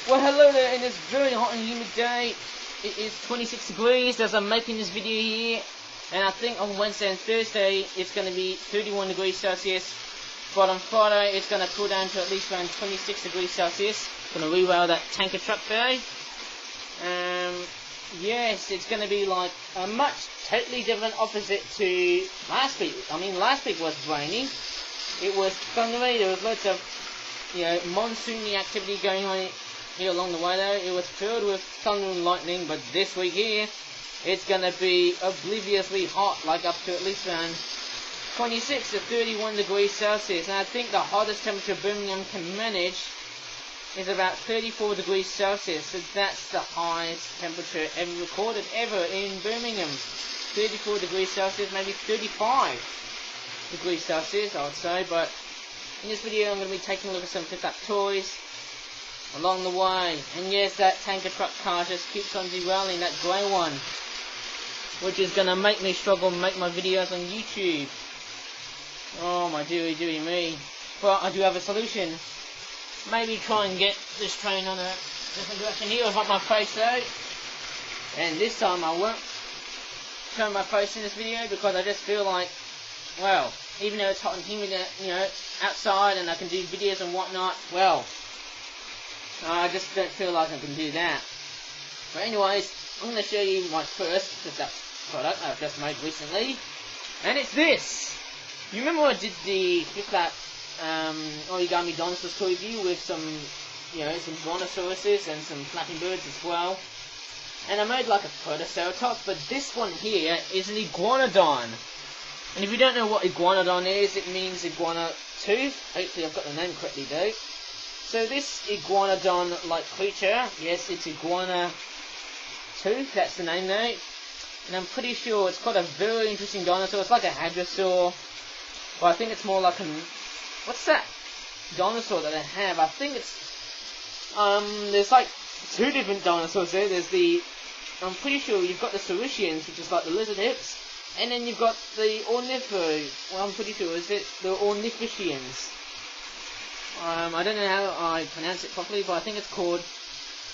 Well, hello there. In this very hot and humid day, it is 26 degrees as I'm making this video here, and I think on Wednesday and Thursday it's going to be 31 degrees Celsius, but on Friday it's going to cool down to at least around 26 degrees Celsius. Going to reroute that tanker truck there. Yes, it's going to be like a much totally different opposite to last week. I mean, last week was rainy, it was thundery, there was loads of monsoony activity going on here along the way there. It was filled with thunder and lightning, but this week here, it's going to be obliviously hot, like up to at least around 26 to 31 degrees Celsius. And I think the hottest temperature Birmingham can manage is about 34 degrees Celsius. So that's the highest temperature ever recorded in Birmingham. 34 degrees Celsius, maybe 35 degrees Celsius, I would say. But in this video, I'm going to be taking a look at some pick-up toys along the way. And yes, that tanker truck car just keeps on derailing, that grey one, which is going to make me struggle and make my videos on YouTube. Oh my dearie me. But I do have a solution. Maybe try and get this train on a different direction here without my face though. And this time I won't show my face in this video, because I just feel like, well, even though it's hot and humid, outside, and I can do videos and whatnot, well, I just don't feel like I can do that. But anyways, I'm going to show you my first product I've just made recently, and it's this. You remember I did the Flap Origami Dinosaurs toy review with some Dinosaurs and some flapping birds as well, and I made like a Protoceratops, but this one here is an Iguanodon. And if you don't know what Iguanodon is, it means iguana tooth. Hopefully I've got the name correctly though. So this Iguanodon-like creature, yes, it's iguana tooth, that's the name though. And I'm pretty sure it's quite a very interesting dinosaur. It's like a hadrosaur, but I think it's more like what's that dinosaur that they have? I think it's, there's like two different dinosaurs there. There's I'm pretty sure you've got the Saurischians, which is like the lizard hips, and then you've got the I'm pretty sure, is it the Ornithomimus? I don't know how I pronounce it properly, but I think it's called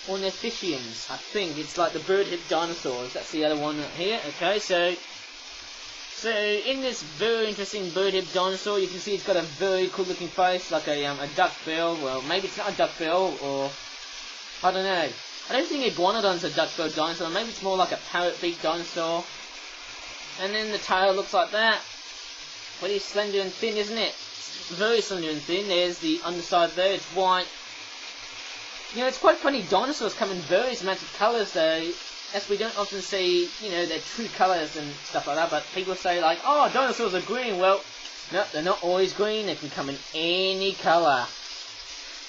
Ornithomimus. I think it's like the bird-hipped dinosaurs. That's the other one right here. Okay, so in this very interesting bird-hipped dinosaur, you can see it's got a very cool-looking face, like a duck bill. Well, maybe it's not a duck bill, or I don't know. I don't think Iguanodon's a duck-billed dinosaur. Maybe it's more like a parrot-beaked dinosaur. And then the tail looks like that. Pretty slender and thin, isn't it? Very slender and thin. There's the underside there. It's white. It's quite funny. Dinosaurs come in various amounts of colours, though, as we don't often see, their true colours and stuff like that. But people say, like, oh, dinosaurs are green. Well, no, they're not always green. They can come in any colour.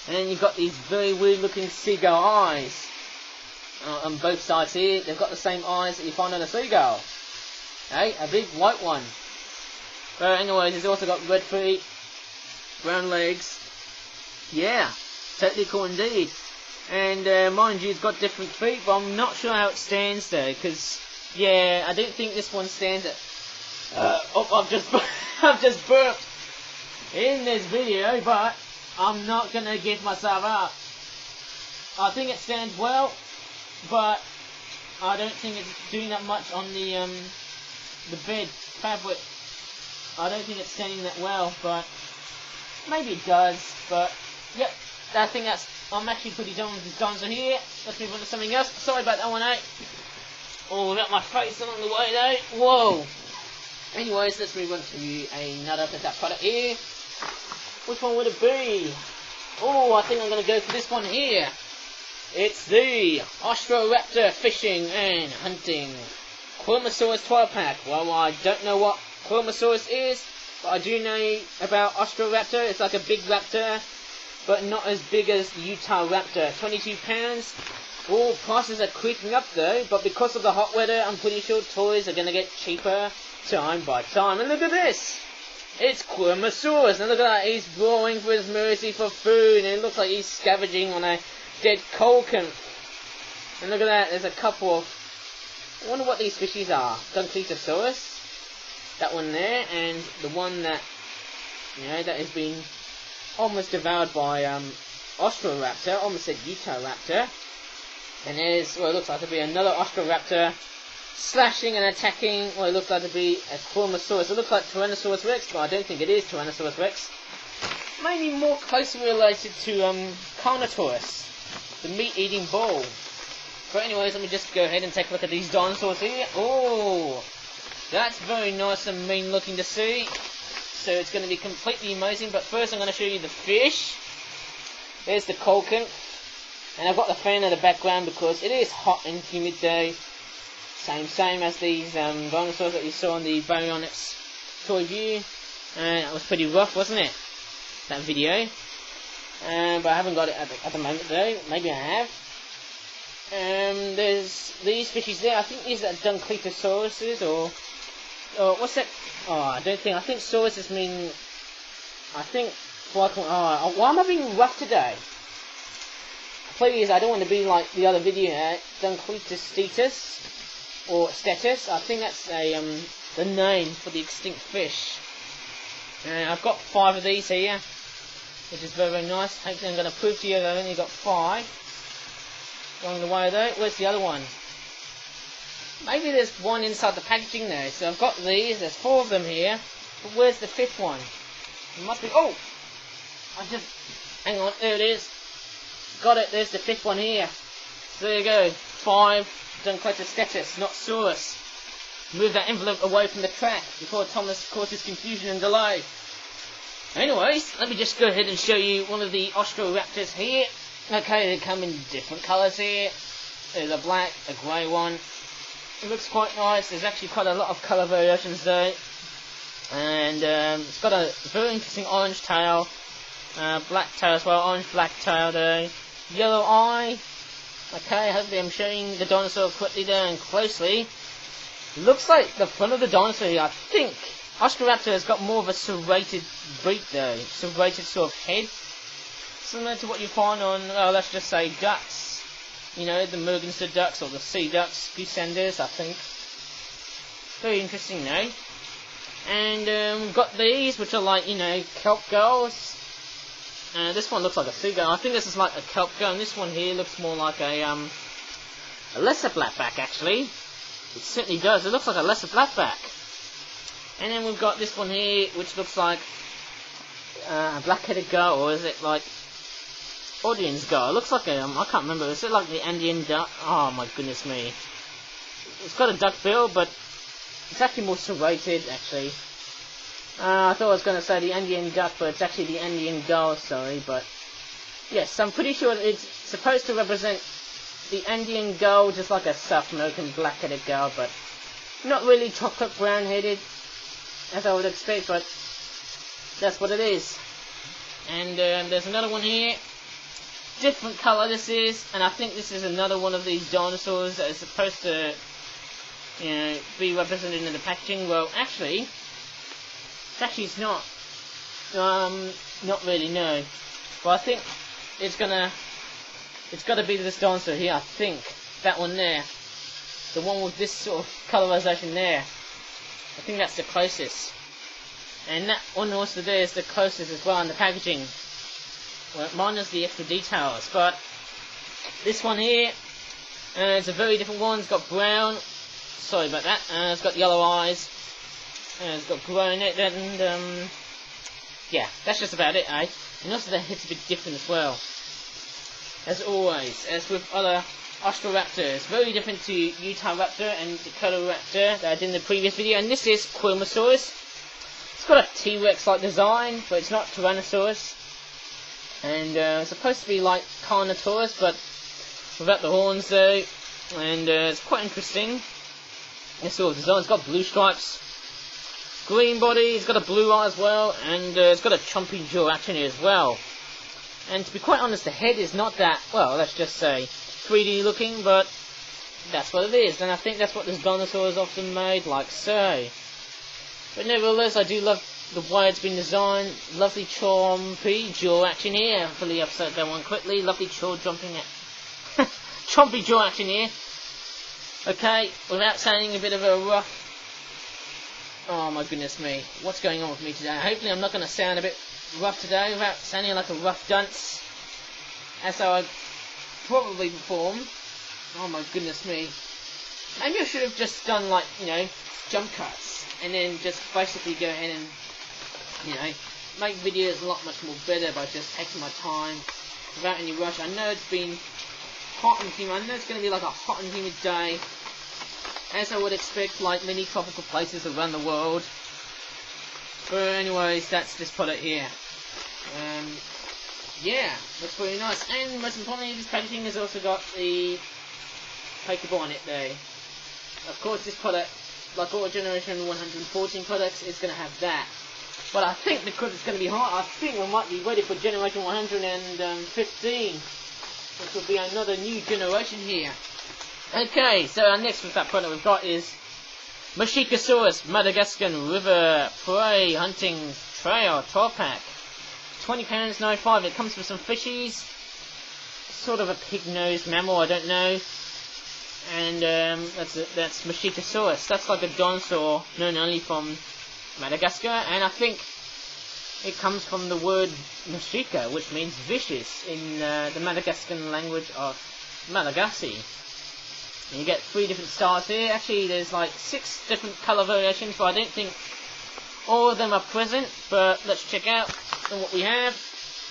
And then you've got these very weird-looking seagull eyes on both sides here. They've got the same eyes that you find on a seagull. Hey, a big white one. But anyways, it's also got red feet, brown legs. Yeah, totally cool indeed. And mind you, it's got different feet, but I'm not sure how it stands though, because yeah, I don't think this one stands at. I've just burped in this video, but I'm not gonna give myself up. I think it stands well, but I don't think it's doing that much on the bed fabric. I don't think it's standing that well, but maybe it does. But yep, I think I'm actually pretty done with this dinosaur here. Let's move on to something else. Sorry about that one, eh? Oh, got my face along the way though. Whoa. Anyways, let's move on to another pick-up product here. Which one would it be? Oh, I think I'm gonna go for this one here. It's the Austroraptor Fishing and Hunting Quilmesaurus 12-pack. Well, I don't know what Quilmesaurus is, but I do know about Austroraptor. It's like a big raptor, but not as big as the Utah Raptor. 22 pounds. Oh, prices are creeping up though, but because of the hot weather, I'm pretty sure toys are going to get cheaper time by time. And look at this! It's Quilmesaurus, and look at that, he's roaring for his mercy for food, and it looks like he's scavenging on a dead coelacanth. And look at that, there's a couple of, I wonder what these fishies are. Dunkleosaurus, that one there, and the one that, that has been almost devoured by Austroraptor, almost said Utahraptor. And there's what it looks like to be another Austroraptor slashing and attacking what it looks like to be a Quilmesaurus. It looks like Tyrannosaurus Rex, but I don't think it is Tyrannosaurus Rex. Maybe more closely related to Carnotaurus, the meat-eating bull. But anyways, let me just go ahead and take a look at these dinosaurs here. Oh, that's very nice and mean looking to see. So it's going to be completely amazing. But first I'm going to show you the fish. There's the Colkin. And I've got the fan in the background because it is hot and humid day. Same as these dinosaurs that you saw on the Baryonyx toy view. And it was pretty rough, wasn't it? That video. But I haven't got it at the moment though. Maybe I have. There's these fishes there. I think these are Duncletosauruses or what's that? Oh, I think sauruses mean. I think. Why am I being rough today? Please, I don't want to be like the other video. Duncletostetus or Stetus. I think that's the name for the extinct fish. I've got 5 of these here, which is very, very nice. Hopefully I'm going to prove to you that I've only got 5. Along the way though, where's the other one? Maybe there's one inside the packaging though. So I've got these, there's 4 of them here. But where's the 5th one? It must be, oh! Hang on, there it is. Got it, there's the 5th one here. So there you go, 5 Duncletostetus, not Saurus. Move that envelope away from the track before Thomas causes confusion and delay. Anyways, let me just go ahead and show you one of the Austroraptors here. Okay, they come in different colours here. There's a black, a grey one. It looks quite nice. There's actually quite a lot of colour variations though. And it's got a very interesting orange tail. Black tail as well, orange black tail though. Yellow eye. Okay, hopefully I'm showing the dinosaur quickly there and closely. Looks like the front of the dinosaur here, I think Austroraptor has got more of a serrated beak though. Serrated sort of head. Similar to what you find on, let's just say ducks. You know, the Moroccan ducks or the sea ducks, goosenders, I think. Very interesting though. And we've got these, which are like, you know, kelp gulls. This one looks like a seagull. I think this is like a kelp gull, and this one here looks more like a lesser blackback actually. It certainly does. It looks like a lesser blackback. And then we've got this one here, which looks like a black-headed gull, or is it like audience gull? It looks like a, I can't remember. Is it like the Andean duck? Oh my goodness me. It's got a duck bill, but it's actually more serrated actually. I thought I was going to say the Andean duck, but it's actually the Andean gull, sorry. But yes, I'm pretty sure it's supposed to represent the Andean gull, just like a South American black-headed gull, but not really chocolate brown-headed, as I would expect, but that's what it is. And there's another one here. Different colour this is, and I think this is another one of these dinosaurs that is supposed to, you know, be represented in the packaging. Well, actually it's not. Not really, no. But I think it's got to be this dinosaur here, I think. That one there. The one with this sort of colorization there. I think that's the closest. And that one also there is the closest as well in the packaging. Well, minus the extra details. But this one here, it's a very different one. It's got brown. Sorry about that. It's got yellow eyes. It's got grey in it. And yeah, that's just about it, eh? And also the head's a bit different as well. As always, as with other Austroraptors, very different to Utahraptor and Iguanodon that I did in the previous video. And this is Quilmesaurus. It's got a T-Rex-like design, but it's not Tyrannosaurus. And it's supposed to be like Carnotaurus, but without the horns though. And it's quite interesting. This sort of design. It's got blue stripes, green body. It's got a blue eye as well, and it's got a chompy jaw action here as well. And to be quite honest, the head is not that, well, let's just say 3D looking, but that's what it is. And I think that's what this dinosaur is often made, like so. But nevertheless, I do love the way it's been designed. Lovely chompy jaw action here. Hopefully I've said that one quickly. Lovely jaw jumping at chompy jaw action here. Okay, without sounding a bit of a rough... Oh my goodness me. What's going on with me today? Hopefully I'm not going to sound a bit rough today without sounding like a rough dunce. as I probably performed. Oh my goodness me. Maybe I should have just done like, you know, jump cuts, and then just basically go ahead and, you know, make videos a lot much more better by just taking my time without any rush. I know it's been hot and humid. I know it's going to be like a hot and humid day, as I would expect, like many tropical places around the world. But anyways, that's this product here. Yeah, looks pretty nice. And most importantly, this packaging has also got the paper on it there. Of course, this product, like all Generation 114 products, is going to have that. But I think because it's going to be hot, I think we might be ready for Generation 115, which will be another new generation here. Okay, so our next with that product we've got is Masiakasaurus Madagascan River Prey Hunting Trail 12-pack. £20, $95. It comes with some fishies, sort of a pig-nosed mammal, I don't know. And that's Masiakasaurus. That's like a dinosaur known only from Madagascar, and I think it comes from the word Masika, which means vicious in the Madagascan language of Malagasy. And you get 3 different styles here. Actually, there's like 6 different colour variations, but I don't think all of them are present. But let's check out what we have.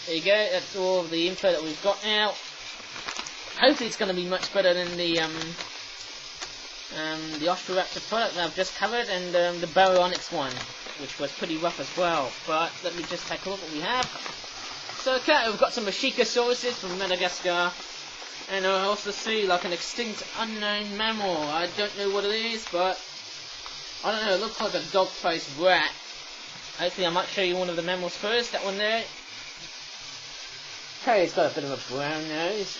There you go. That's all of the info that we've got now. Hopefully, it's going to be much better than the Austroraptor product that I've just covered, and the Baryonyx one, which was pretty rough as well. But let me just take a look at what we have. So okay, we've got some Masiakasauruses from Madagascar, and I also see like an extinct unknown mammal. I don't know what it is, but I don't know, it looks like a dog-faced rat. Hopefully I might show you one of the mammals first, that one there. Okay, it's got a bit of a brown nose.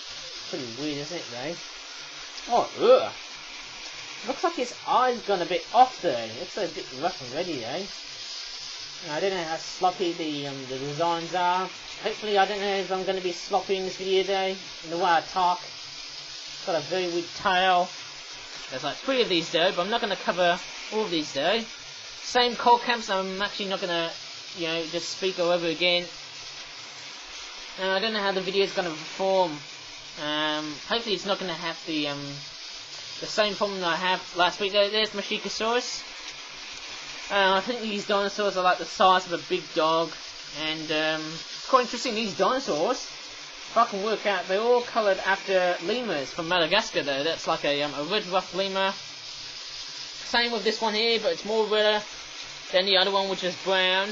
Pretty weird, isn't it, though? Oh, ugh. Looks like his eye's gone a bit off, though. It looks a bit rough and ready, though. I don't know how sloppy the designs are. Hopefully, I don't know if I'm going to be sloppy in this video, though, in the way I talk. It's got a very weird tail. There's like 3 of these, though, but I'm not going to cover all of these, though. Same cold camps, I'm actually not going to, you know, just speak all over again. I don't know how the video is going to perform. Hopefully it's not going to have the same problem that I had last week. There's Masiakasaurus. I think these dinosaurs are like the size of a big dog, and it's quite interesting, these dinosaurs, if I can work out, they're all coloured after lemurs from Madagascar though. That's like a red ruffed lemur. Same with this one here, but it's more redder than the other one, which is brown.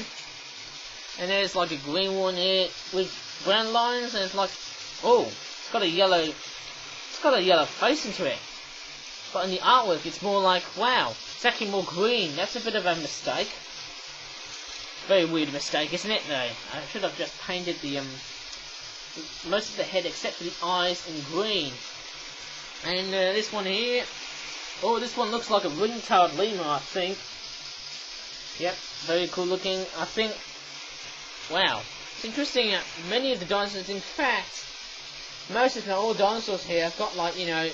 And there's like a green one here with brown lines, and it's like, oh, it's got a yellow face into it. But in the artwork, it's more like, wow, it's actually more green. That's a bit of a mistake. Very weird mistake, isn't it, though? I should have just painted the most of the head except for the eyes in green. And this one here, oh, this one looks like a ring-tailed lemur, I think. Yep, very cool looking. I think, wow, it's interesting that many of the dinosaurs, in fact, most if not all dinosaurs here have got, like, you know,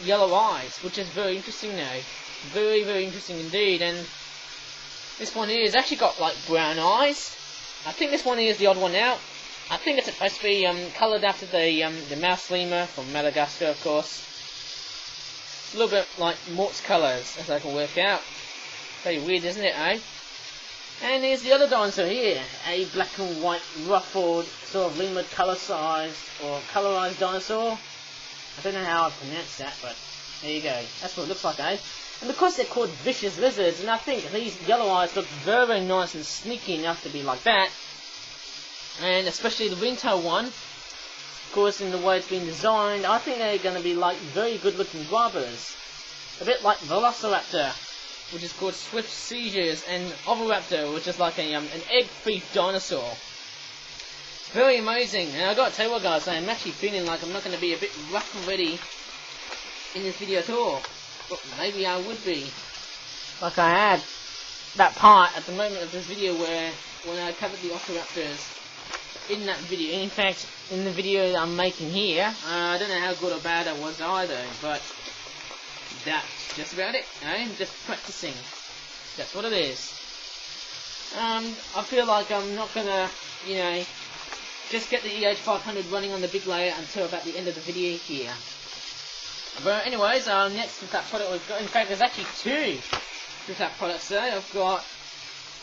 yellow eyes, which is very interesting now. Very, very interesting indeed. And this one here has actually got like brown eyes. I think this one here is the odd one out. I think it's supposed to be coloured after the mouse lemur from Madagascar, of course. A little bit like Mort's colours, as I can work out. Very weird, isn't it, eh? And here's the other dinosaur here, a black and white ruffled sort of lemur colour-sized or colourised dinosaur. I don't know how I pronounce that, but there you go. That's what it looks like, eh? And because they're called vicious lizards, and I think these yellow eyes look very, very nice and sneaky enough to be like that. And especially the ringtail one, of course, in the way it's been designed, I think they're going to be like very good-looking brothers. A bit like Velociraptor, which is called Swift Seizures, and Oviraptor, which is like an egg thief dinosaur. Very amazing, and I gotta tell you what, guys, I'm actually feeling like I'm not going to be a bit rough and ready in this video at all. But maybe I would be. Like I had that part at the moment of this video where when I covered the Austroraptors in that video. In fact, in the video that I'm making here, I don't know how good or bad I was either, but that's just about it. I'm just practicing. That's what it is. I feel like I'm not gonna, you know, just get the EH500 running on the big layer until about the end of the video here. But anyways, our next flap product we've got, in fact there's actually two flap products today. I've got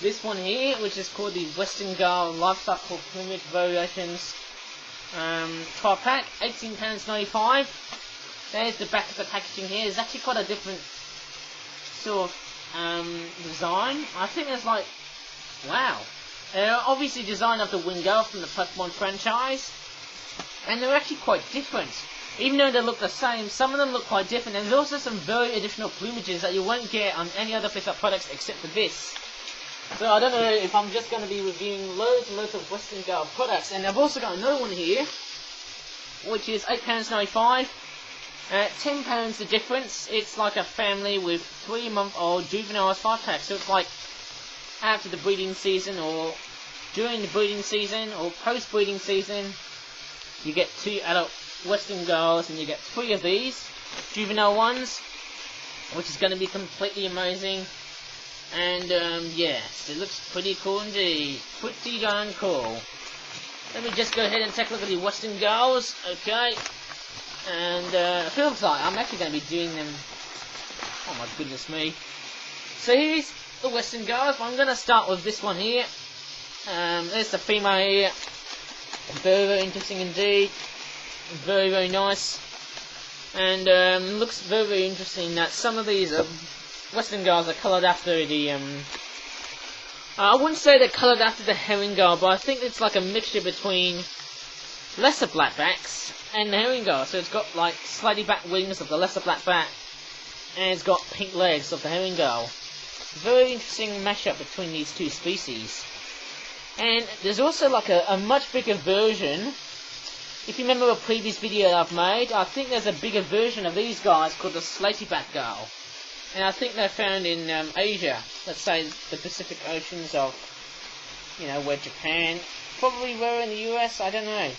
this one here, which is called the Western Gull Livestock Plumage Variations 12 pack, £18.95. There's the back of the packaging here. It's actually quite a different sort of design. I think it's like, wow. Obviously designed after Wingo from the Pokemon franchise, and they're actually quite different. Even though they look the same, some of them look quite different, and there's also some very additional plumages that you won't get on any other flip-up products except for this. So I don't know if I'm just going to be reviewing loads and loads of Western Gull products, and I've also got another one here, which is £8.95. £10 the difference. It's like a family with 3-month-old juveniles 5-pack, so it's like after the breeding season, or during the breeding season, or post-breeding season. You get 2 adult Western Gulls, and you get 3 of these juvenile ones, which is going to be completely amazing. And yes, it looks pretty cool indeed. Pretty darn cool. Let me just go ahead and take a look at the Western Gulls. Okay. And it feels like I'm actually going to be doing them. Oh my goodness me. So here's the Western Gulls. I'm going to start with this one here. There's the female here. Very, very interesting indeed. Very, very nice. And looks very, very interesting that some of these Western Gulls are coloured after the I wouldn't say they're coloured after the herring gull, but I think it's like a mixture between lesser blackbacks and the herring gull. So it's got like slightly back wings of the lesser blackback, and it's got pink legs of the herring gull. Very interesting mashup between these two species. And there's also like a much bigger version. If you remember a previous video that I've made, I think there's a bigger version of these guys called the slaty-back gull. And I think they're found in Asia, let's say the Pacific Oceans of, you know, where Japan, probably were in the US, I don't know.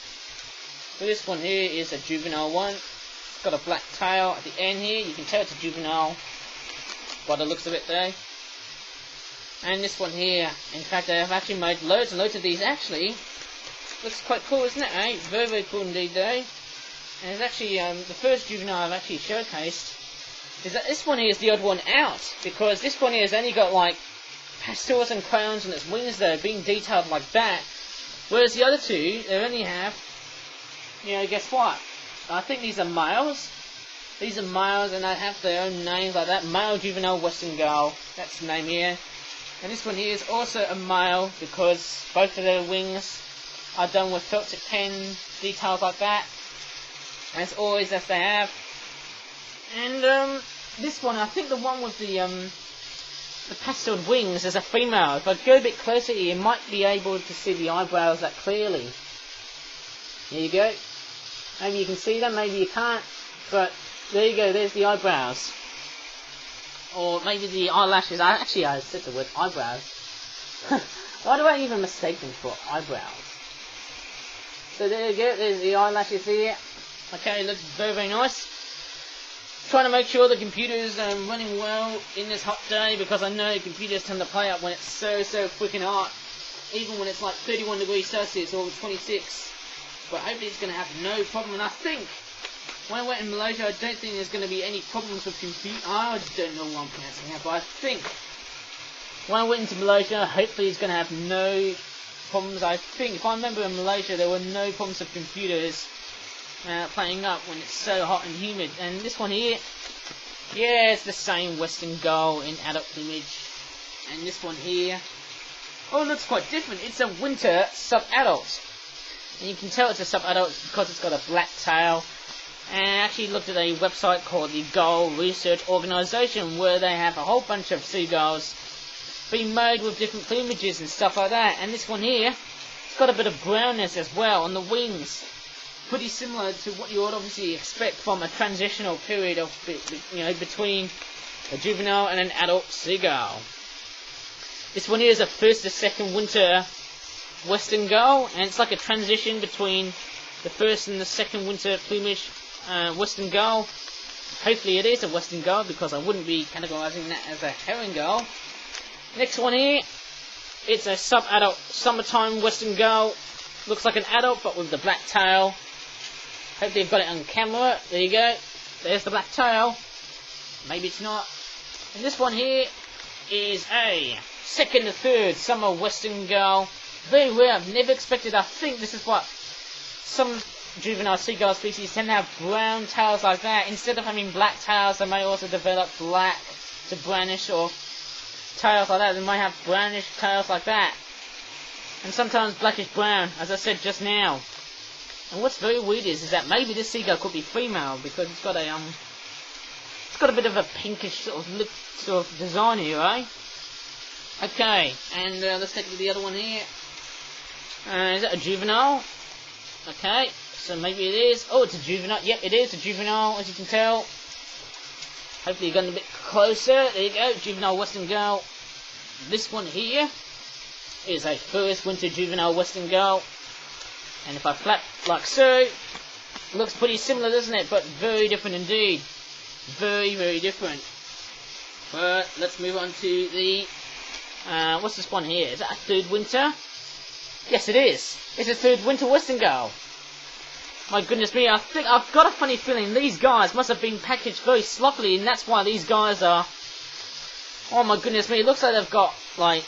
But this one here is a juvenile one. It's got a black tail at the end here. You can tell it's a juvenile by the looks of it there. And this one here, in fact, I've actually made loads and loads of these actually. Looks quite cool, isn't it, eh? Very, very cool indeed, though. And it's actually, the first juvenile I've actually showcased is that this one here is the odd one out, because this one here has only got, like, pastels and crowns on its wings, though, being detailed like that. Whereas the other two, they only have, you know, guess what? I think these are males. These are males, and they have their own names like that. Male juvenile Western Gull, that's the name here. And this one here is also a male, because both of their wings are done with felt tip pen details like that, as always as they have. And this one, I think the one with the pasteled wings is a female. If I go a bit closer here, you might be able to see the eyebrows that clearly. There you go. Maybe you can see them, maybe you can't, but there you go, there's the eyebrows. Or maybe the eyelashes. I said the word eyebrows. Why do I even mistake them for eyebrows? So there you go, there's the eyelashes here. Okay, looks very, very nice. Trying to make sure the computer's running well in this hot day, because I know computers tend to play up when it's so freaking hot. Even when it's like 31 degrees Celsius or 26. But hopefully it's going to have no problem. And I think when I went in Malaysia, I don't think there's going to be any problems with computer. I don't know what I'm pronouncing that, but I think when I went into Malaysia, hopefully it's going to have no problems. I think, if I remember, in Malaysia there were no problems with computers playing up when it's so hot and humid. And this one here, yeah, it's the same Western Gull in adult plumage. And this one here, oh, it looks quite different. It's a winter sub-adult. And you can tell it's a sub-adult because it's got a black tail. And I actually looked at a website called the Gull Research Organisation, where they have a whole bunch of seagulls being made with different plumages and stuff like that. And this one here, it's got a bit of brownness as well on the wings. Pretty similar to what you would obviously expect from a transitional period of, you know, between a juvenile and an adult seagull. This one here is a first to second winter Western Gull, and it's like a transition between the first and the second winter plumage Western Gull. Hopefully it is a Western Gull, because I wouldn't be categorising that as a herring gull. Next one here, it's a sub-adult summertime Western Gull. Looks like an adult, but with the black tail. Hopefully you've got it on camera. There you go. There's the black tail. Maybe it's not. And this one here is a second or third summer western gull. Very rare. I've never expected. I think this is what some juvenile seagull species tend to have brown tails like that. Instead of having black tails, they may also develop black to brownish or tails like that. They might have brownish tails like that. And sometimes blackish brown, as I said just now. And what's very weird is that maybe this seagull could be female because it's got a bit of a pinkish sort of look, sort of design here, eh? Okay, and let's take a look at the other one here. Is that a juvenile? Okay, so maybe it is. Oh, it's a juvenile. Yep, it is a juvenile, as you can tell. Hopefully you're getting a bit closer. There you go, juvenile western gull. This one here is a first winter juvenile western gull. And if I flap like so, looks pretty similar, doesn't it? But very different indeed. Very, very different. But let's move on to the... what's this one here? Is that a third winter? Yes, it is. It's a third winter western gull. My goodness me, I think I've got a funny feeling these guys must have been packaged very sloppily, and that's why these guys are... Oh my goodness me, it looks like they've got, like...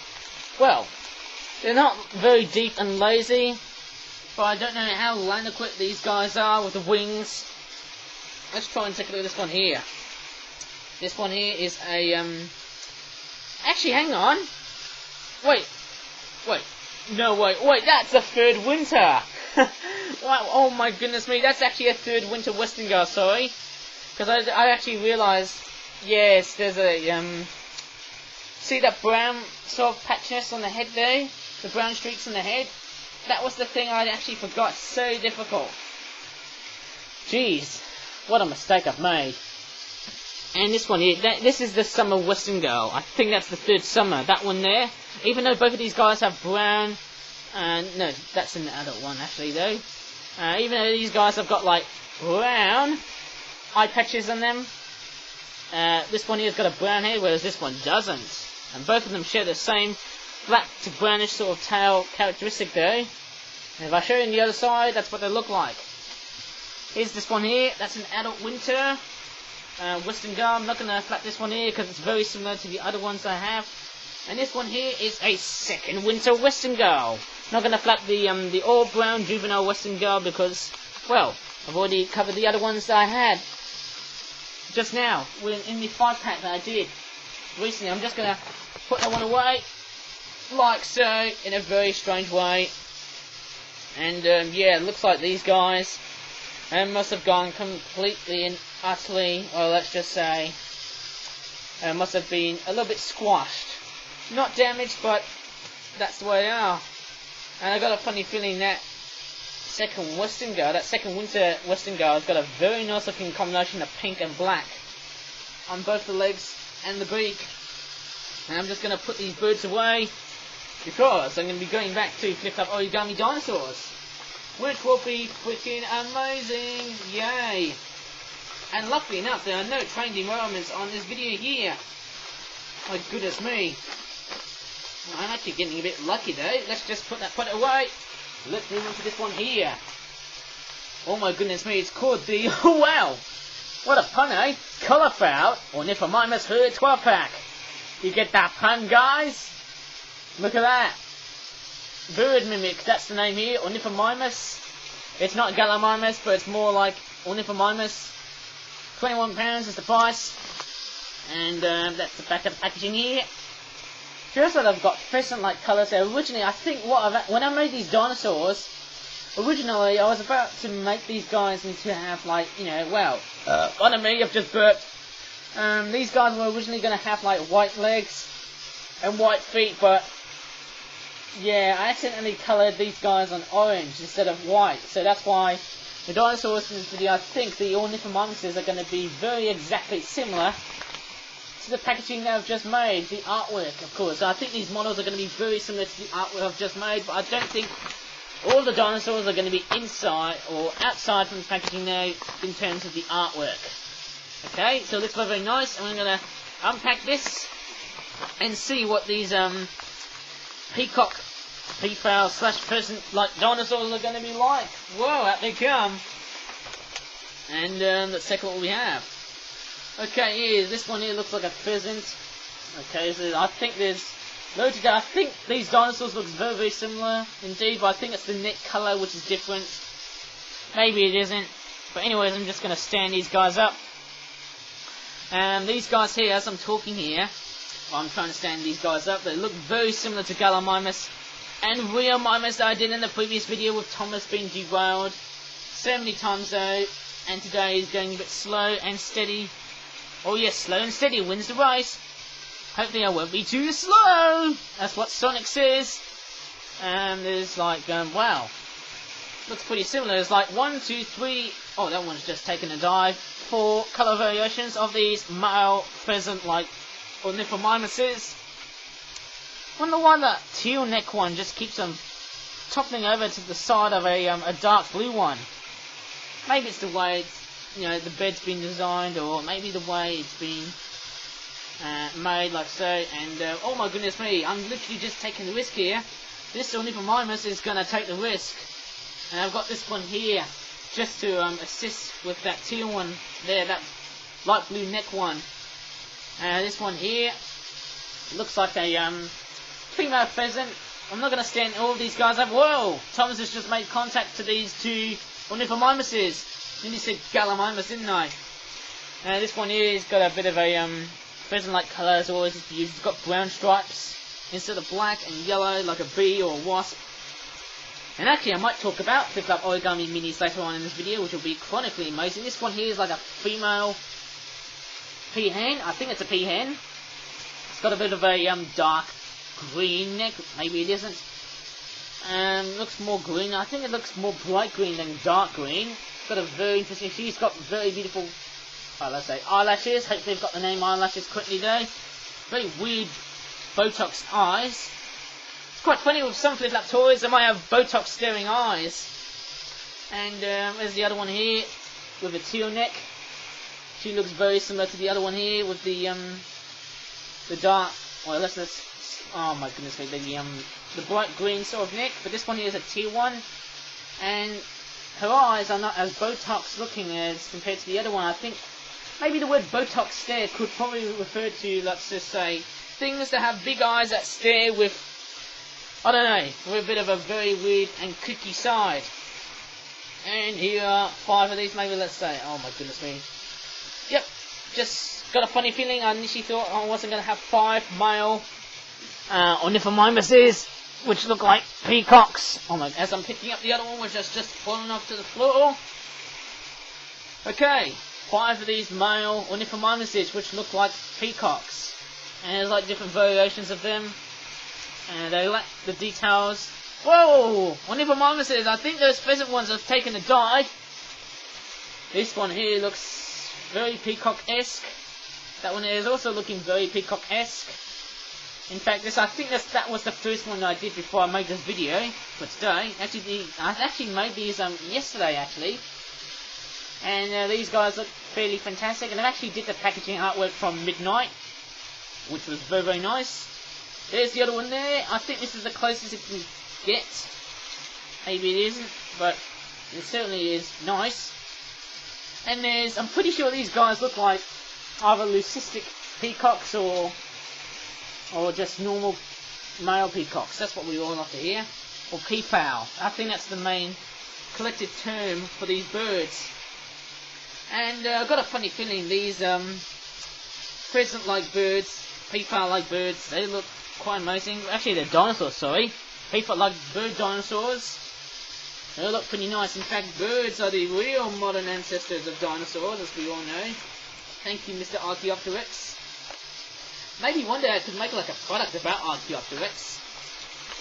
Well, they're not very deep and lazy, but I don't know how laniquate these guys are with the wings. Let's try and take a look at this one here. This one here is a, Actually, hang on. Wait. No, wait, that's a third winter! Wow, oh my goodness me, that's actually a third winter western gull, sorry. Because I actually realised, yes, there's a, see that brown sort of patchiness on the head there? The brown streaks on the head? That was the thing I actually forgot. So difficult. Jeez, what a mistake I've made. And this one here, this is the summer western gull. I think that's the third summer. That one there, even though both of these guys have brown, no, that's an adult one actually though. Even though these guys have got like brown eye patches on them, this one here's got a brown head, whereas this one doesn't. And both of them share the same black to brownish sort of tail characteristic though. And if I show you on the other side, that's what they look like. Here's this one here, that's an adult winter western gull. I'm not going to flap this one here because it's very similar to the other ones I have. And this one here is a second winter western gull. Not going to flap the all brown juvenile western gull because, well, I've already covered the other ones that I had just now in the 5-pack that I did recently. I'm just going to put that one away like so, in a very strange way. And yeah, it looks like these guys must have gone completely and utterly, well, let's just say, must have been a little bit squashed. Not damaged, but that's the way they are. And I got a funny feeling that second western gull, that second winter western gull, has got a very nice looking combination of pink and black on both the legs and the beak. And I'm just going to put these birds away because I'm going to be going back to Flap Origami Dinosaurs, which will be freaking amazing. Yay! And luckily enough, there are no trained environments on this video here. My goodness me. I'm actually getting a bit lucky though. Let's just put it away. Let's move on to this one here. Oh my goodness me, it's called the, wow! What a pun, eh? Colour Fowl Ornithomimus Herd 12-pack. You get that pun, guys? Look at that. Bird mimic, that's the name here, Ornithomimus. It's not Gallimimus, but it's more like Ornithomimus. £21 is the price. And that's the back of the packaging here. Just that I've got pheasant-like colours there. Originally, I think when I made these dinosaurs, originally I was about to make these guys into have like, you know, well, pardon me, I've just burped. These guys were originally going to have like white legs and white feet, but yeah, I accidentally coloured these guys on orange instead of white, so that's why the dinosaurs in this video, I think the Ornithomimuses are going to be very exactly similar to the packaging that I've just made, the artwork of course. I think these models are going to be very similar to the artwork I've just made, but I don't think all the dinosaurs are going to be inside or outside from the packaging now in terms of the artwork. Okay, so this looks very nice, and I'm going to unpack this and see what these peacock peafowl slash pheasant like dinosaurs are going to be like. Whoa, out they come. And let's check what we have. Okay, here, this one here looks like a pheasant. Okay, so I think there's loads of I think these dinosaurs look very, very similar indeed, but I think it's the neck colour which is different. Maybe it isn't. But anyways, I'm just going to stand these guys up. And these guys here, as I'm talking here, I'm trying to stand these guys up. They look very similar to Gallimimus and Rheomimus that I did in the previous video with Thomas being derailed so many times though. And today is going a bit slow and steady. Oh yes, slow and steady wins the race. Hopefully I won't be too slow. That's what Sonic says. And there's like, wow. Looks pretty similar. There's like 1, 2, 3. Oh, that one's just taken a dive. 4 colour variations of these male pheasant-like Ornithomimuses. Wonder why that teal neck one just keeps them toppling over to the side of a dark blue one. Maybe it's the way it's, you know, the bed's been designed, or maybe the way it's been made like so. And oh my goodness me, I'm literally just taking the risk here. This Ornithomimus is going to take the risk. And I've got this one here, just to assist with that teal one there, that light blue neck one. This one here looks like a female pheasant. I'm not going to stand all of these guys up. Whoa! Thomas has just made contact to these two Ornithomimuses. Then you said Gallimimus, didn't I? This one here has got a bit of a pheasant-like colour as always. It's got brown stripes instead of black and yellow like a bee or a wasp. And actually I might talk about Flap Origami minis later on in this video, which will be chronically amazing. This one here is like a female peahen. I think it's a peahen. It's got a bit of a dark green neck. Maybe it isn't. Looks more green. I think it looks more bright green than dark green. It's got a very interesting. She's got very beautiful, let's say, eyelashes. Hopefully I've got the name eyelashes correctly though. Very weird Botox eyes. It's quite funny with some Flip toys, they might have Botox staring eyes. And there's the other one here with a teal neck. She looks very similar to the other one here with the dark, well, oh my goodness, the bright green sort of neck. But this one here is a teal one, and her eyes are not as Botox looking as compared to the other one. I think maybe the word Botox stare could probably refer to, let's just say, things that have big eyes that stare with, I don't know, with a bit of a very weird and kooky side. And here are 5 of these, maybe, let's say. Oh my goodness me. Yep, just got a funny feeling. I initially thought I wasn't going to have 5 male Ornithomimuses, which look like peacocks. Oh my, as I'm picking up the other one, which has just fallen off to the floor. Okay, 5 of these male Ornithomimuses, which look like peacocks. And there's like different variations of them. And they lack the details. Whoa! Ornithomimuses, I think those pheasant ones have taken a dive. This one here looks very peacock-esque. That one is also looking very peacock-esque. In fact, I think that was the first one I did before I made this video for today. Actually, I actually made these yesterday, actually. And these guys look fairly fantastic. And I actually did the packaging artwork from Midnight, which was very, very nice. There's the other one there. I think this is the closest it can get. Maybe it isn't, but it certainly is nice. And I'm pretty sure these guys look like either leucistic peacocks or just normal male peacocks. That's what we all like to hear. Or peafowl. I think that's the main collective term for these birds. And I've got a funny feeling these pheasant-like birds, peafowl-like birds, they look quite amazing. Actually, they're dinosaurs, sorry. Peafowl-like bird dinosaurs. They look pretty nice. In fact, birds are the real modern ancestors of dinosaurs, as we all know. Thank you, Mr. Archaeopteryx. Maybe one day I could make like a product about Archaeopteryx,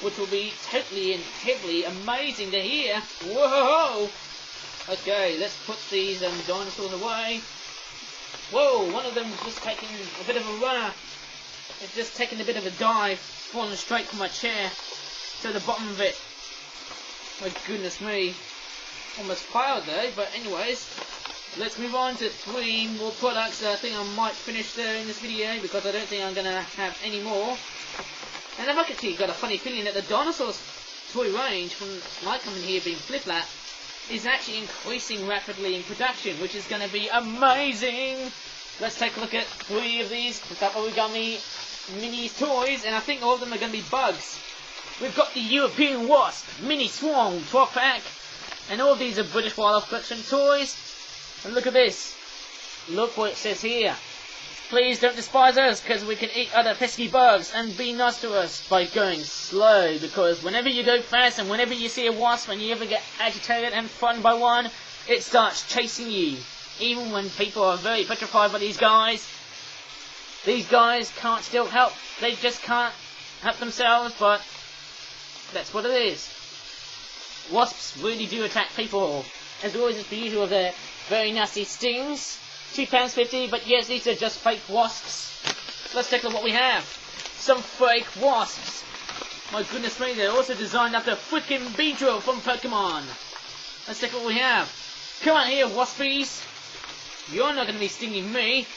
which will be totally and heavily amazing to hear. Whoa! Okay, let's put these dinosaurs away. Whoa, one of them's just taking a bit of a runner. It's just taking a bit of a dive, falling straight from my chair to the bottom of it. My goodness me. Almost failed though, but anyways, let's move on to 3 more products that I think I might finish there in this video, because I don't think I'm going to have any more. And I've actually got a funny feeling that the Dinosaurs toy range from my company here being Flip is actually increasing rapidly in production, which is going to be amazing. Let's take a look at 3 of these Flap Origami mini toys, and I think all of them are going to be bugs. We've got the European Wasp Mini Swarm 12 pack, and all of these are British Wildlife Collection toys. And look at this. Look what it says here. Please don't despise us, because we can eat other pesky bugs, and be nice to us by going slow, because whenever you go fast and whenever you see a wasp and you ever get agitated and frightened by one, it starts chasing you. Even when people are very petrified by these guys can't still help. They just can't help themselves, but that's what it is. Wasps really do attack people. As always, it's per usual with their very nasty stings. £2.50, but yes, these are just fake wasps. Let's take a look what we have. Some fake wasps. My goodness me, they're also designed after frickin' Beedrill from Pokemon. Let's take a look what we have. Come on here, waspies. You're not going to be stinging me.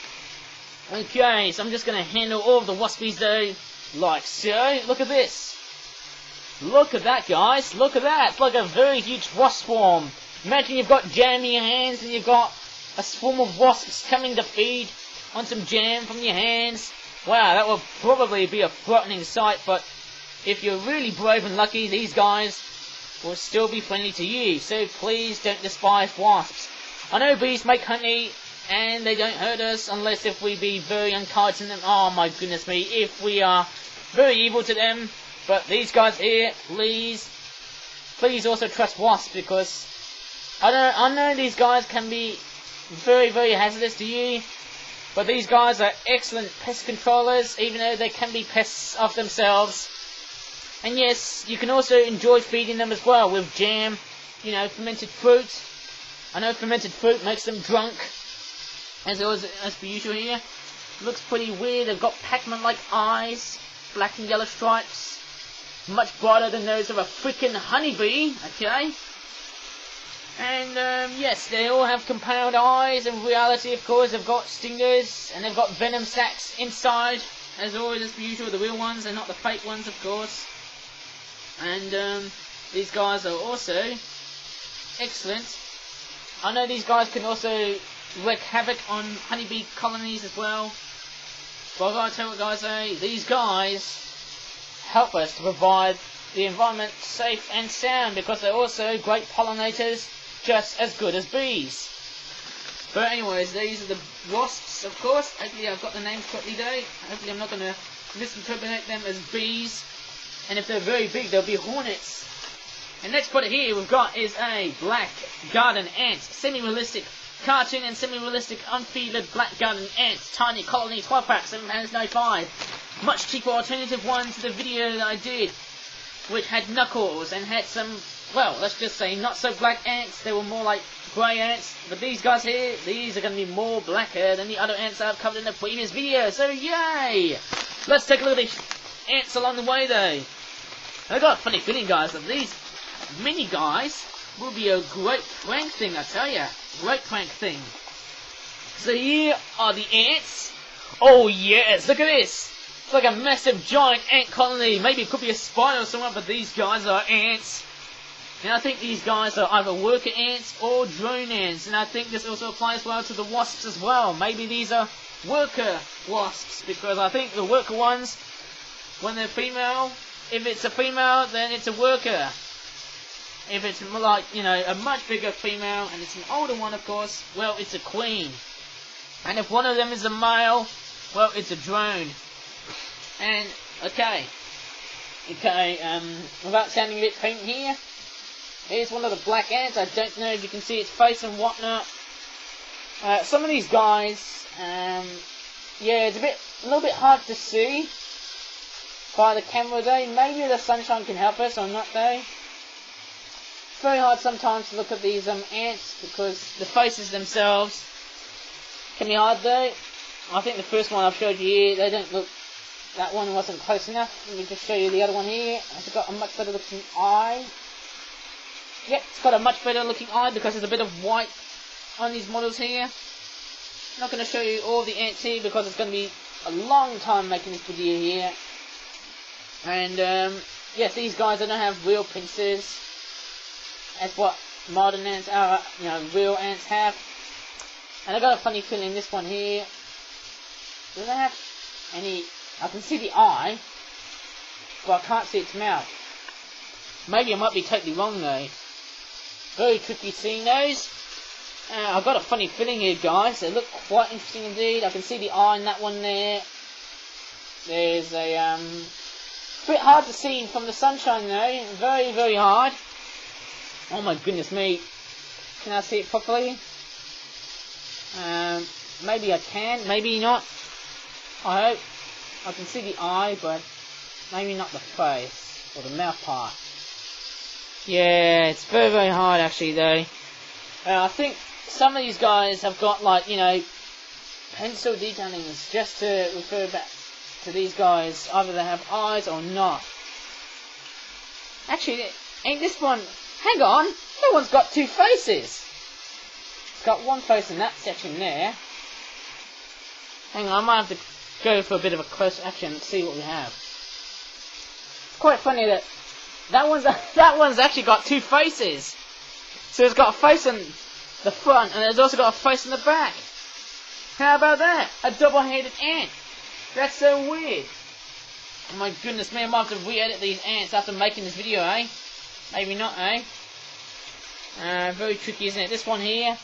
Okay, so I'm just going to handle all of the waspies though, like so. Look at this. Look at that, guys. Look at that. It's like a very huge wasp swarm. Imagine you've got jam in your hands and you've got a swarm of wasps coming to feed on some jam from your hands. Wow, that will probably be a frightening sight, but if you're really brave and lucky, these guys will still be friendly to you. So please don't despise wasps. I know bees make honey and they don't hurt us unless if we be very unkind to them. Oh my goodness me, if we are very evil to them. But these guys here, please also trust wasps, because I know these guys can be very, very hazardous to you, but these guys are excellent pest controllers, even though they can be pests of themselves. And yes, you can also enjoy feeding them as well with jam, you know, fermented fruit. I know fermented fruit makes them drunk, as per usual here. Looks pretty weird. They've got Pac-Man-like eyes, black and yellow stripes, much brighter than those of a freaking honeybee, okay? And yes, they all have compound eyes. In reality, of course, they've got stingers and they've got venom sacs inside. As always, as per usual, the real ones and not the fake ones, of course. And these guys are also excellent. I know these guys can also wreak havoc on honeybee colonies as well. But I gotta tell you what, guys, these guys help us to provide the environment safe and sound, because they're also great pollinators, just as good as bees. But anyways, these are the wasps, of course. Hopefully I've got the names correctly though. Hopefully I'm not going to misinterpret them as bees. And if they're very big, they'll be hornets. And next product here we've got is a black garden ant. Semi-realistic cartoon and semi-realistic unfeathered black garden ant. Tiny colony 12 pack, £7.95. Much cheaper alternative one to the video that I did, which had knuckles and had some, well, let's just say not so black ants. They were more like grey ants. But these guys here, these are going to be more blacker than the other ants I've covered in the previous video. So yay! Let's take a look at these ants along the way though. I got a funny feeling, guys, that these mini guys will be a great prank thing, I tell ya. Great prank thing. So here are the ants. Oh yes, look at this. It's like a massive giant ant colony. Maybe it could be a spider or something, but these guys are ants. And I think these guys are either worker ants or drone ants. And I think this also applies well to the wasps as well. Maybe these are worker wasps, because I think the worker ones, when they're female, if it's a female, then it's a worker. If it's more like, you know, a much bigger female, and it's an older one, of course, well, it's a queen. And if one of them is a male, well, it's a drone. And, okay, without sounding a bit faint here, here's one of the black ants. I don't know if you can see its face and whatnot. Some of these guys, yeah, it's a little bit hard to see by the camera though. Maybe the sunshine can help us, or not though. It's very hard sometimes to look at these ants, because the faces themselves can be hard though. I think the first one I've showed you here, they don't look, that one wasn't close enough. Let me just show you the other one here. It's got a much better looking eye. Yep, it's got a much better looking eye because there's a bit of white on these models here. I'm not going to show you all the ants here because it's going to be a long time making this video here. And yes, these guys don't have real pincers. That's what modern ants are, real ants have. And I got a funny feeling this one here doesn't have any. I can see the eye, but I can't see its mouth. Maybe I might be totally wrong though. Very tricky seeing those. I've got a funny feeling here, guys. They look quite interesting indeed. I can see the eye in that one there. There's a bit hard to see from the sunshine though. Very, very hard. Oh my goodness me. Can I see it properly? Maybe I can, maybe not. I hope. I can see the eye, but maybe not the face or the mouth part. Yeah, it's very, very hard actually though. I think some of these guys have got like, pencil detailings just to refer back to these guys. Either they have eyes or not. Actually, ain't this one... Hang on! That one's got two faces! It's got one face in that section there. Hang on, I might have to go for a bit of a close action and see what we have. It's quite funny that that one's actually got two faces. So it's got a face in the front and it's also got a face in the back. How about that? A double-headed ant. That's so weird. Oh my goodness me, I might have to re-edit these ants after making this video, eh? Maybe not, eh? Very tricky, isn't it? This one here,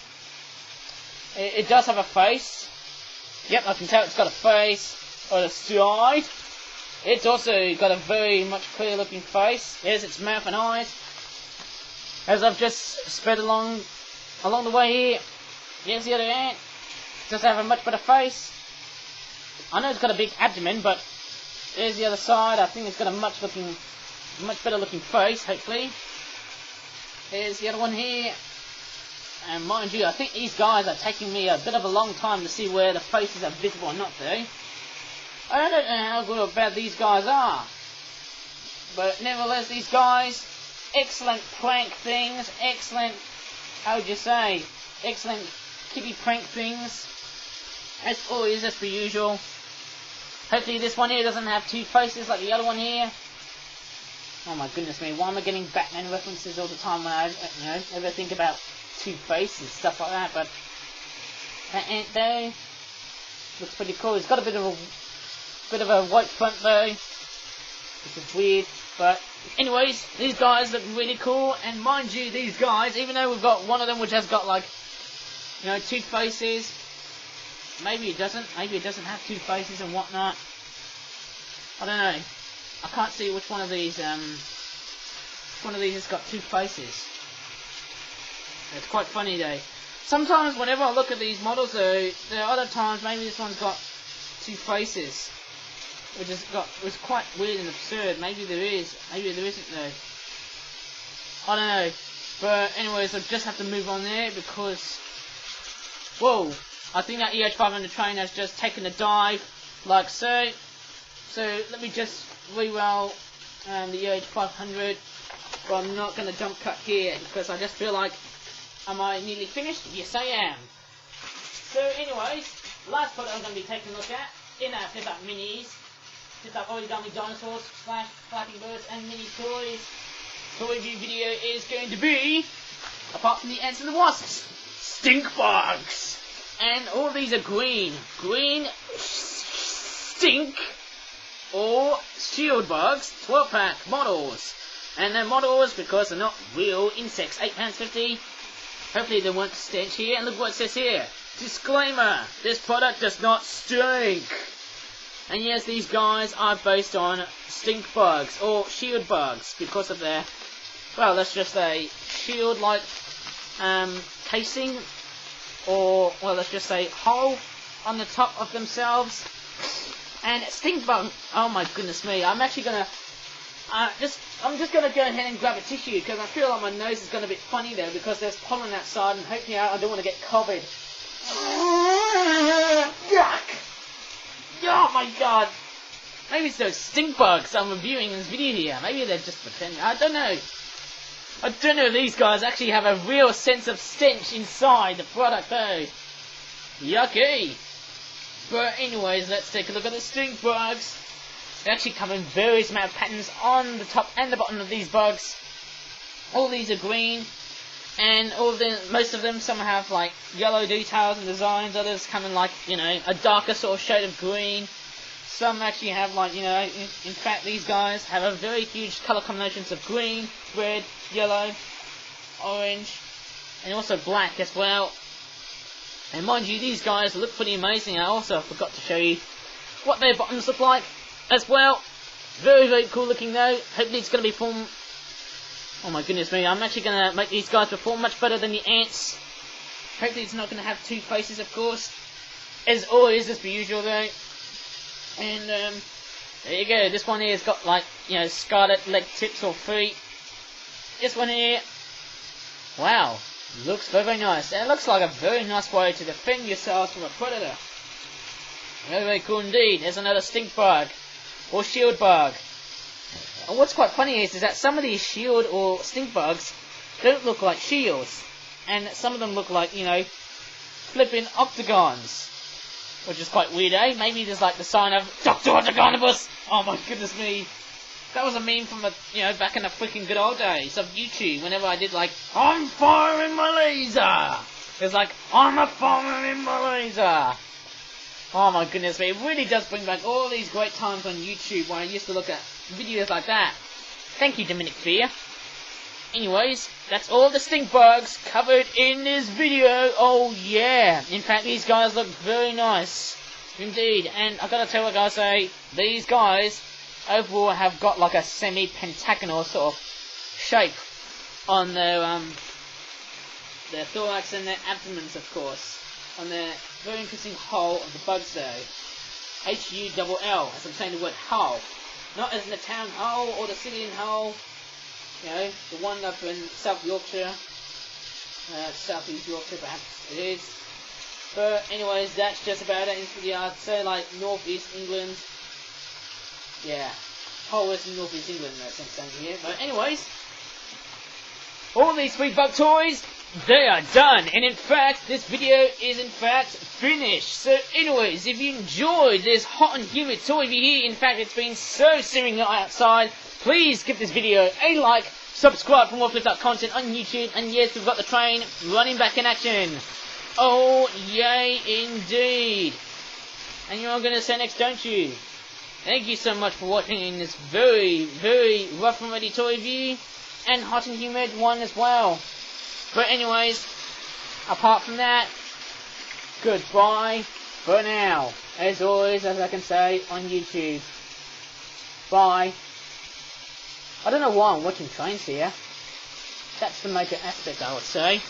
it does have a face. Yep, I can tell it's got a face on the side. It's also got a very much clearer looking face. There's its mouth and eyes. As I've just sped along the way here, here's the other ant. It does have a much better face. I know it's got a big abdomen, but there's the other side. I think it's got a much better looking face, hopefully. There's the other one here. And mind you, I think these guys are taking me a bit of a long time to see where the faces are visible or not though. I don't know how good or bad these guys are. But nevertheless, these guys, excellent prank things, excellent, how would you say, excellent kiddie prank things. As always, as per usual. Hopefully this one here doesn't have two faces like the other one here. Oh my goodness me, why am I getting Batman references all the time when I, ever think about two faces, stuff like that, but that ant though, looks pretty cool. It's got a bit of a white front though, which is weird, but anyways, these guys look really cool, and mind you, these guys, even though we've got one of them which has got like, two faces, maybe it doesn't have two faces and whatnot, I don't know, I can't see which one of these has got two faces. It's quite funny though. Sometimes whenever I look at these models though, there are other times maybe this one's got two faces, which was quite weird and absurd. Maybe there is, maybe there isn't though. I don't know. But anyways, I just have to move on there because, whoa, I think that EH500 train has just taken a dive, like so. So let me just re-roll the EH500. But I'm not going to jump cut here because I just feel like, am I nearly finished? Yes, I am. So, anyways, last product I'm going to be taking a look at in our Flap Minis. Flap Origami Dinosaurs / Flapping Birds and Mini Toys. Toy review video is going to be, apart from the ants and the wasps, stink bugs. And all these are green. Green stink or shield bugs, 12-pack models. And they're models because they're not real insects. £8.50. Hopefully they won't stench here. And look what it says here. Disclaimer. This product does not stink. And yes, these guys are based on stink bugs or shield bugs because of their, well, let's just say shield-like casing, or well, let's just say hole on the top of themselves. And stink bug. Oh my goodness me! I'm actually gonna. I'm just going to go ahead and grab a tissue because I feel like my nose is going to be funny there because there's pollen outside and hopefully I don't want to get COVID. Yuck! Oh my god! Maybe it's those stink bugs I'm reviewing in this video here. Maybe they're just pretending. I don't know. I don't know if these guys actually have a real sense of stench inside the product though. Yucky! But anyways, let's take a look at the stink bugs. They're actually covering various amount of patterns on the top and the bottom of these bugs. All these are green, and most of them, some have like yellow details and designs, others come in like, you know, a darker sort of shade of green. Some actually have like, you know, in fact these guys have a very huge colour combinations of green, red, yellow, orange, and also black as well. And mind you, these guys look pretty amazing. I also forgot to show you what their bottoms look like as well. Very, very cool looking though. Hopefully it's going to be oh my goodness me, I'm actually going to make these guys perform much better than the ants. Hopefully it's not going to have two faces, of course. As always, as per usual though. And there you go, this one here has got like, you know, scarlet leg tips or feet. This one here, wow, looks very, very nice. And it looks like a very nice way to defend yourselves from a predator. Very, very cool indeed. There's another stink bug, or shield bug. And what's quite funny is that some of these shield or stink bugs don't look like shields. And some of them look like, you know, flipping octagons. Which is quite weird, eh? Maybe there's like the sign of Dr. Octagonibus! Oh my goodness me. That was a meme from back in the freaking good old days of YouTube, whenever I did like, I'm firing my laser! It's like, I'm firing my laser! Oh my goodness me, it really does bring back all these great times on YouTube when I used to look at videos like that. Thank you, Dominic Fear. Anyways, that's all the stink bugs covered in this video. Oh yeah! In fact, these guys look very nice. Indeed. And I gotta tell you what I gotta say, these guys overall have got like a semi-pentagonal sort of shape on their thorax and their abdomens, of course. On their very interesting hull of the bugs there. H-U-L-L, as I'm saying the word hull. Not as in the town hull or the city in hull. You know, the one up in South Yorkshire, South East Yorkshire perhaps it is. But anyways, that's just about it. Yeah, I'd say like North East England. Yeah, whole West and North East England in that sense here. But anyways, all these free bug toys, they are done. And in fact, this video is in fact finished. So anyways, if you enjoyed this hot and humid toy review here, in fact it's been so searing outside, please give this video a like, subscribe for more flip-up content on YouTube, and yes, we've got the train running back in action. Oh, yay indeed. And you're all going to say next, don't you? Thank you so much for watching in this very, very rough and ready toy review, and hot and humid one as well. But anyways, apart from that, goodbye for now. As always, as I can say on YouTube. Bye. I don't know why I'm watching trains here. That's the major aspect, I would say.